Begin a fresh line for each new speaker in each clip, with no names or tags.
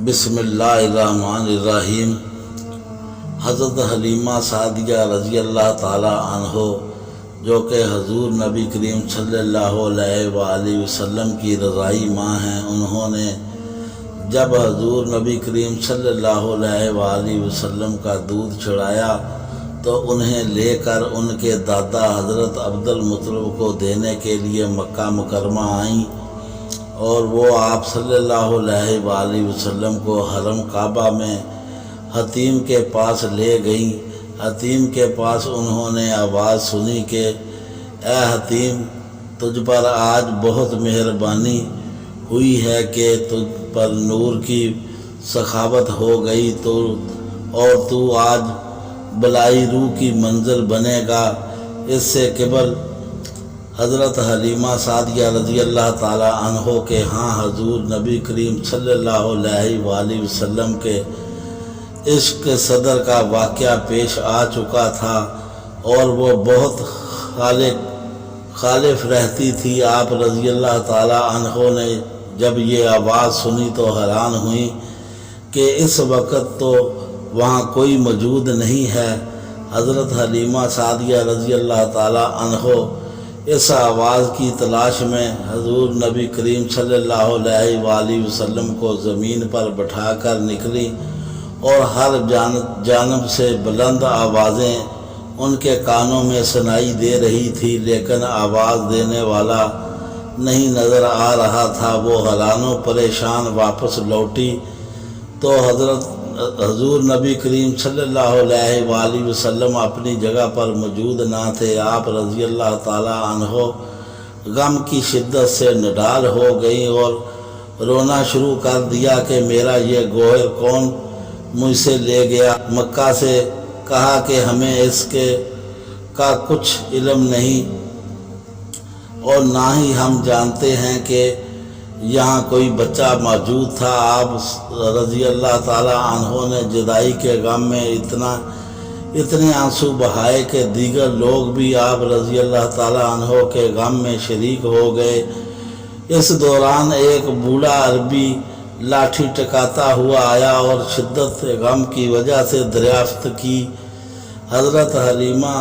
بسم اللہ الرحمن الرحیم۔ حضرت حلیمہ سعدیہ رضی اللہ تعالی عنہ جو کہ حضور نبی کریم صلی اللہ علیہ وآلہ وسلم کی رضائی ماں ہیں، انہوں نے جب حضور نبی کریم صلی اللہ علیہ وآلہ وسلم کا دودھ چڑھایا تو انہیں لے کر ان کے دادا حضرت عبد المطلب کو دینے کے لیے مکہ مکرمہ آئیں، اور وہ آپ صلی اللہ علیہ وآلہ وسلم کو حرم کعبہ میں حتیم کے پاس لے گئیں۔ حتیم کے پاس انہوں نے آواز سنی کہ اے حتیم، تجھ پر آج بہت مہربانی ہوئی ہے کہ تجھ پر نور کی سخاوت ہو گئی اور تو آج بلائی روح کی منزل بنے گا۔ اس سے قبل حضرت حلیمہ سعدیہ رضی اللہ تعالی عنہ کے ہاں حضور نبی کریم صلی اللہ علیہ وآلہ وسلم کے عشق صدر کا واقعہ پیش آ چکا تھا، اور وہ بہت خالف رہتی تھی۔ آپ رضی اللہ تعالی عنہ نے جب یہ آواز سنی تو حیران ہوئی کہ اس وقت تو وہاں کوئی موجود نہیں ہے۔ حضرت حلیمہ سعدیہ رضی اللہ تعالی عنہ اس آواز کی تلاش میں حضور نبی کریم صلی اللہ علیہ وآلہ وسلم کو زمین پر بٹھا کر نکلی، اور ہر جانب سے بلند آوازیں ان کے کانوں میں سنائی دے رہی تھی، لیکن آواز دینے والا نہیں نظر آ رہا تھا۔ وہ حیران و پریشان واپس لوٹی تو حضور نبی کریم صلی اللہ علیہ وآلہ وسلم اپنی جگہ پر موجود نہ تھے۔ آپ رضی اللہ تعالی عنہ غم کی شدت سے نڈال ہو گئیں اور رونا شروع کر دیا کہ میرا یہ گوہر کون مجھ سے لے گیا۔ مکہ سے کہا کہ ہمیں اس کا کچھ علم نہیں، اور نہ ہی ہم جانتے ہیں کہ یہاں کوئی بچہ موجود تھا۔ آپ رضی اللہ تعالی عنہ نے جدائی کے غم میں اتنے آنسو بہائے کہ دیگر لوگ بھی آپ رضی اللہ تعالی عنہ کے غم میں شریک ہو گئے۔ اس دوران ایک بوڑھا عربی لاٹھی ٹکاتا ہوا آیا اور شدت غم کی وجہ سے دریافت کی۔ حضرت حلیمہ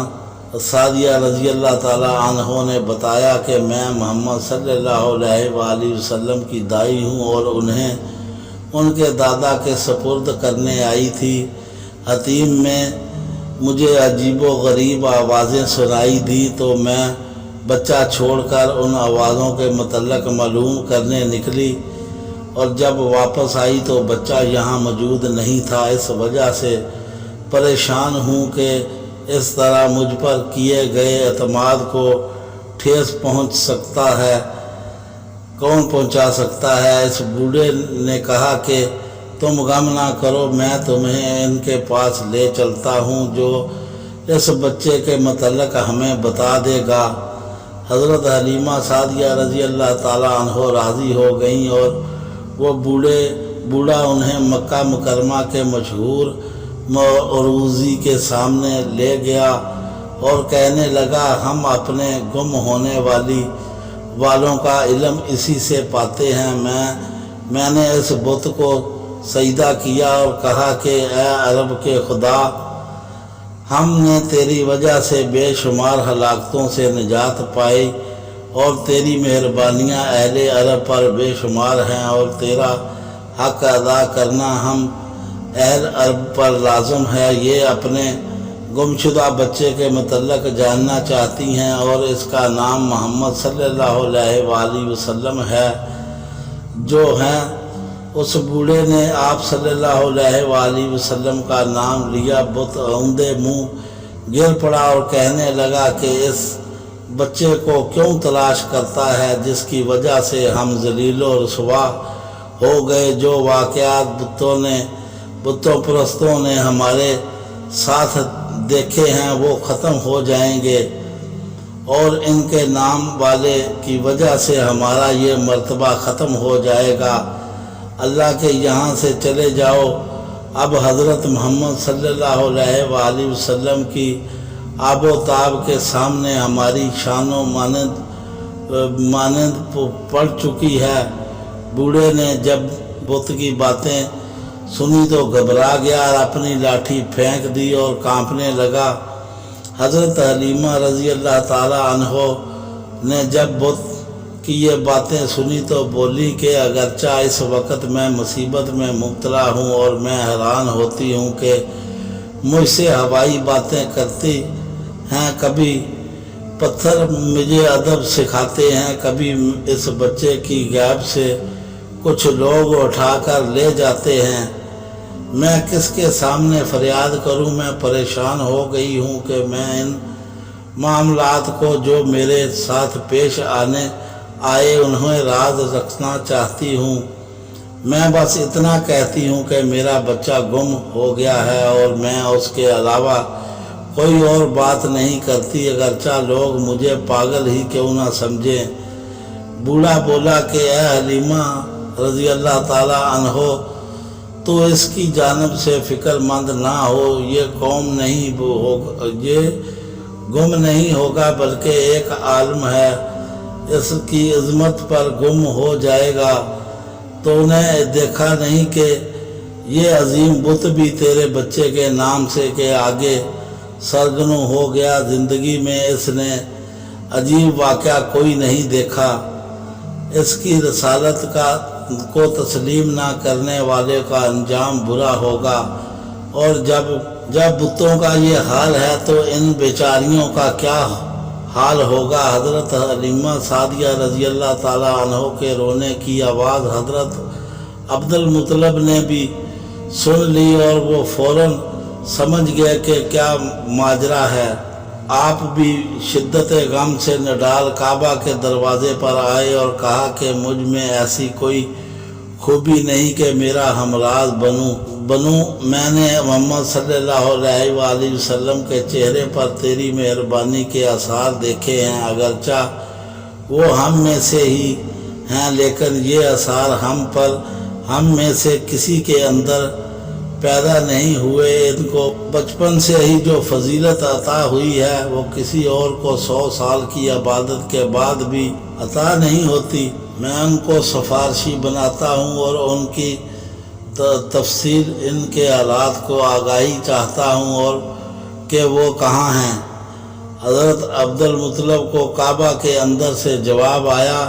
سعدیہ رضی اللہ تعالی عنہ نے بتایا کہ میں محمد صلی اللہ علیہ وآلہ وسلم کی دائی ہوں اور انہیں ان کے دادا کے سپرد کرنے آئی تھی۔ حتیم میں مجھے عجیب و غریب آوازیں سنائی دی تو میں بچہ چھوڑ کر ان آوازوں کے متعلق معلوم کرنے نکلی، اور جب واپس آئی تو بچہ یہاں موجود نہیں تھا۔ اس وجہ سے پریشان ہوں کہ اس طرح مجھ پر کیے گئے اعتماد کو ٹھیس کون پہنچا سکتا ہے۔ اس بوڑھے نے کہا کہ تم غم نہ کرو، میں تمہیں ان کے پاس لے چلتا ہوں جو اس بچے کے متعلق ہمیں بتا دے گا۔ حضرت حلیمہ سعدیہ رضی اللہ تعالی عنہ راضی ہو گئیں، اور وہ بوڑھا انہیں مکہ مکرمہ کے مشہور عروضی کے سامنے لے گیا اور کہنے لگا ہم اپنے گم ہونے والوں کا علم اسی سے پاتے ہیں۔ میں نے اس بت کو سجدہ کیا اور کہا کہ اے عرب کے خدا، ہم نے تیری وجہ سے بے شمار ہلاکتوں سے نجات پائی، اور تیری مہربانیاں اہل عرب پر بے شمار ہیں، اور تیرا حق ادا کرنا ہم اہل عرب پر لازم ہے۔ یہ اپنے گمشدہ بچے کے متعلق جاننا چاہتی ہیں، اور اس کا نام محمد صلی اللہ علیہ وآلہ وسلم ہے جو ہیں۔ اس بوڑھے نے آپ صلی اللہ علیہ وآلہ وسلم کا نام لیا۔ بت اوندے منہ گر پڑا اور کہنے لگا کہ اس بچے کو کیوں تلاش کرتا ہے جس کی وجہ سے ہم ذلیل و رسوا ہو گئے۔ جو واقعات بتوں پرستوں نے ہمارے ساتھ دیکھے ہیں وہ ختم ہو جائیں گے، اور ان کے نام والے کی وجہ سے ہمارا یہ مرتبہ ختم ہو جائے گا۔ اللہ کے یہاں سے چلے جاؤ۔ اب حضرت محمد صلی اللہ علیہ وآلہ وسلم کی آب و تاب کے سامنے ہماری شان و مانند پڑ چکی ہے۔ بوڑھے نے جب بت کی باتیں سنی تو گھبرا گیا اور اپنی لاٹھی پھینک دی اور کانپنے لگا۔ حضرت حلیمہ رضی اللہ تعالی عنہ نے جب بت کی یہ باتیں سنی تو بولی کہ اگرچہ اس وقت میں مصیبت میں مبتلا ہوں اور میں حیران ہوتی ہوں کہ مجھ سے ہوائی باتیں کرتی ہیں، کبھی پتھر مجھے ادب سکھاتے ہیں، کبھی اس بچے کی غیب سے کچھ لوگ اٹھا کر لے جاتے ہیں، میں کس کے سامنے فریاد کروں؟ میں پریشان ہو گئی ہوں کہ میں ان معاملات کو جو میرے ساتھ پیش آئے انہیں راز رکھنا چاہتی ہوں۔ میں بس اتنا کہتی ہوں کہ میرا بچہ گم ہو گیا ہے اور میں اس کے علاوہ کوئی اور بات نہیں کرتی، اگرچہ لوگ مجھے پاگل ہی کیوں نہ سمجھیں۔ بوڑھا بولا کہ اے حلیمہ رضی اللہ تعالی عنہ، تو اس کی جانب سے فکر مند نہ ہو، یہ گم نہیں ہوگا بلکہ ایک عالم ہے، اس کی عظمت پر گم ہو جائے گا۔ تو نے دیکھا نہیں کہ یہ عظیم بت بھی تیرے بچے کے نام سے کے آگے سرگنو ہو گیا۔ زندگی میں اس نے عجیب واقعہ کوئی نہیں دیکھا۔ اس کی رسالت کو تسلیم نہ کرنے والے کا انجام برا ہوگا، اور جب بتوں کا یہ حال ہے تو ان بیچاریوں کا کیا حال ہوگا۔ حضرت حلیمہ سعدیہ رضی اللہ تعالیٰ عنہ کے رونے کی آواز حضرت عبد المطلب نے بھی سن لی اور وہ فوراً سمجھ گئے کہ کیا ماجرا ہے۔ آپ بھی شدت غم سے نڈال کعبہ کے دروازے پر آئے اور کہا کہ مجھ میں ایسی کوئی خوبی نہیں کہ میرا ہمراز بنوں۔ میں نے محمد صلی اللہ علیہ وآلہ وسلم کے چہرے پر تیری مہربانی کے آثار دیکھے ہیں، اگرچہ وہ ہم میں سے ہی ہیں، لیکن یہ آثار ہم میں سے کسی کے اندر پیدا نہیں ہوئے۔ ان کو بچپن سے ہی جو فضیلت عطا ہوئی ہے وہ کسی اور کو 100 سال کی عبادت کے بعد بھی عطا نہیں ہوتی۔ میں ان کو سفارشی بناتا ہوں اور ان کی تفصیل ان کے حالات کو آگاہی چاہتا ہوں اور کہ وہ کہاں ہیں۔ حضرت عبد المطلب کو کعبہ کے اندر سے جواب آیا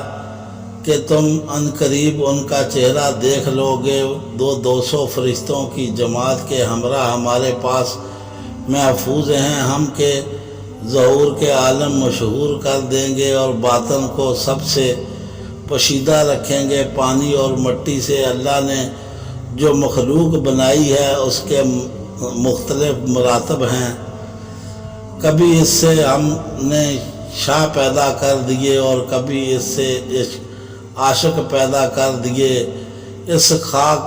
کہ تم ان قریب ان کا چہرہ دیکھ لو گے، 200 فرشتوں کی جماعت کے ہمراہ ہمارے پاس محفوظ ہیں، ہم کے ظہور کے عالم مشہور کر دیں گے اور باطن کو سب سے پوشیدہ رکھیں گے۔ پانی اور مٹی سے اللہ نے جو مخلوق بنائی ہے اس کے مختلف مراتب ہیں، کبھی اس سے ہم نے شاہ پیدا کر دیے اور کبھی اس سے عاشق پیدا کر دیے، اس خاک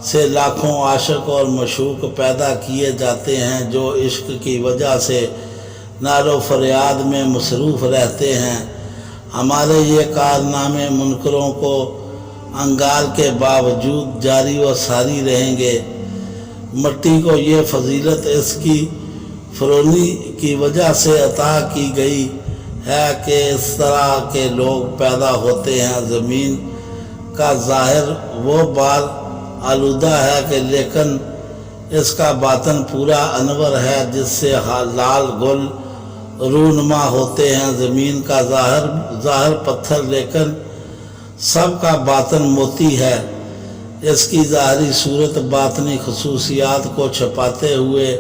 سے لاکھوں عاشق اور مشوق پیدا کیے جاتے ہیں جو عشق کی وجہ سے نعر و فریاد میں مصروف رہتے ہیں۔ ہمارے یہ کارنامے منکروں کو انگار کے باوجود جاری و ساری رہیں گے۔ مٹی کو یہ فضیلت اس کی فرونی کی وجہ سے عطا کی گئی ہے کہ اس طرح کے لوگ پیدا ہوتے ہیں۔ زمین کا ظاہر وہ بال آلودہ ہے کہ لیکن اس کا باطن پورا انور ہے، جس سے لال گل رونما ہوتے ہیں۔ زمین کا ظاہر پتھر لیکن سب کا باطن موتی ہے۔ اس کی ظاہری صورت باطنی خصوصیات کو چھپاتے ہوئے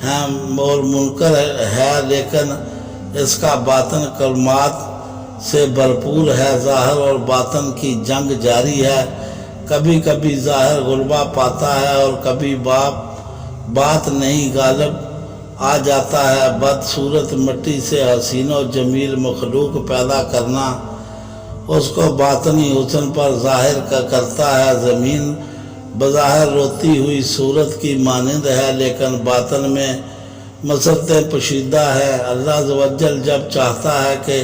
ہیں اور منکر ہے، لیکن اس کا باطن کلمات سے بھرپور ہے۔ ظاہر اور باطن کی جنگ جاری ہے، کبھی کبھی ظاہر غلبہ پاتا ہے اور کبھی بات نہیں غالب آ جاتا ہے۔ بدصورت مٹی سے حسین و جمیل مخلوق پیدا کرنا اس کو باطنی حسن پر ظاہر کرتا ہے۔ زمین بظاہر روتی ہوئی صورت کی مانند ہے، لیکن باطن میں مسرتیں پوشیدہ ہے۔ اللہ عز و جل جب چاہتا ہے کہ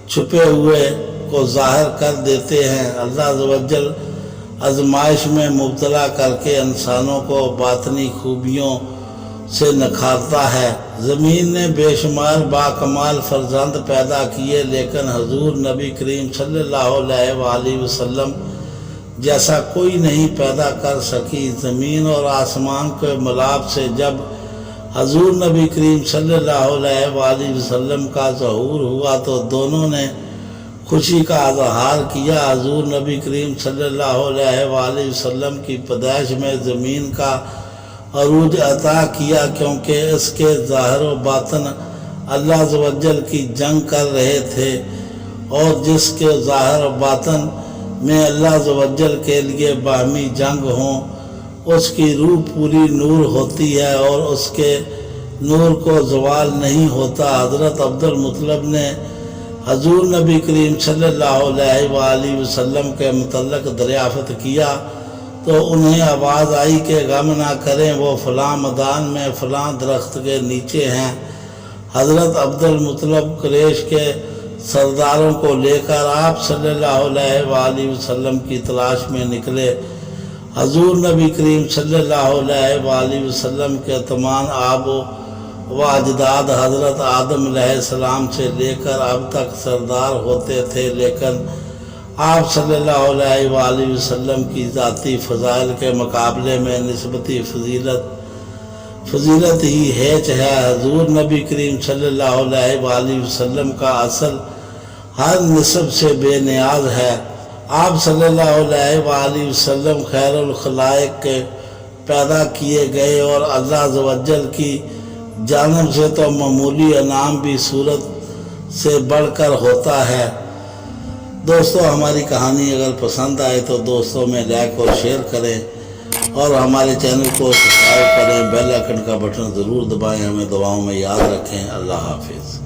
چھپے ہوئے کو ظاہر کر دیتے ہیں۔ اللہ عز و جل آزمائش میں مبتلا کر کے انسانوں کو باطنی خوبیوں سے نکھارتا ہے۔ زمین نے بے شمار باکمال فرزند پیدا کیے، لیکن حضور نبی کریم صلی اللہ علیہ وآلہ وسلم جیسا کوئی نہیں پیدا کر سکی۔ زمین اور آسمان کے ملاپ سے جب حضور نبی کریم صلی اللہ علیہ وآلہ وسلم کا ظہور ہوا تو دونوں نے خوشی کا اظہار کیا۔ حضور نبی کریم صلی اللہ علیہ وآلہ وسلم کی پیدائش میں زمین کا عروج عطا کیا، کیونکہ اس کے ظاہر و باطن اللہ عز و جل کی جنگ کر رہے تھے، اور جس کے ظاہر و باطن میں اللہ عز و جل کے لیے باہمی جنگ ہوں، اس کی روح پوری نور ہوتی ہے اور اس کے نور کو زوال نہیں ہوتا۔ حضرت عبد المطلب نے حضور نبی کریم صلی اللہ علیہ وآلہ وسلم کے متعلق دریافت کیا تو انہیں آواز آئی کہ غم نہ کریں، وہ فلاں میدان میں فلاں درخت کے نیچے ہیں۔ حضرت عبد المطلب قریش کے سرداروں کو لے کر آپ صلی اللہ علیہ وآلہ وسلم کی تلاش میں نکلے۔ حضور نبی کریم صلی اللہ علیہ وآلہ وسلم کے تمام آب و اجداد حضرت آدم علیہ السلام سے لے کر اب تک سردار ہوتے تھے، لیکن آپ صلی اللہ علیہ وآلہ وسلم کی ذاتی فضائل کے مقابلے میں نسبتی فضیلت ہی ہیچ ہے۔ حضور نبی کریم صلی اللہ علیہ وآلہ وسلم کا اصل ہر نسب سے بے نیاز ہے۔ آپ صلی اللہ علیہ وآلہ وسلم خیر الخلائق کے پیدا کیے گئے اور اللہ عز و جل کی جانب سے تو معمولی انعام بھی صورت سے بڑھ کر ہوتا ہے۔ دوستو، ہماری کہانی اگر پسند آئے تو دوستوں میں لائک اور شیئر کریں، اور ہمارے چینل کو سبسکرائب کریں، بیل آئیکن کا بٹن ضرور دبائیں، ہمیں دعاؤں میں یاد رکھیں۔ اللہ حافظ۔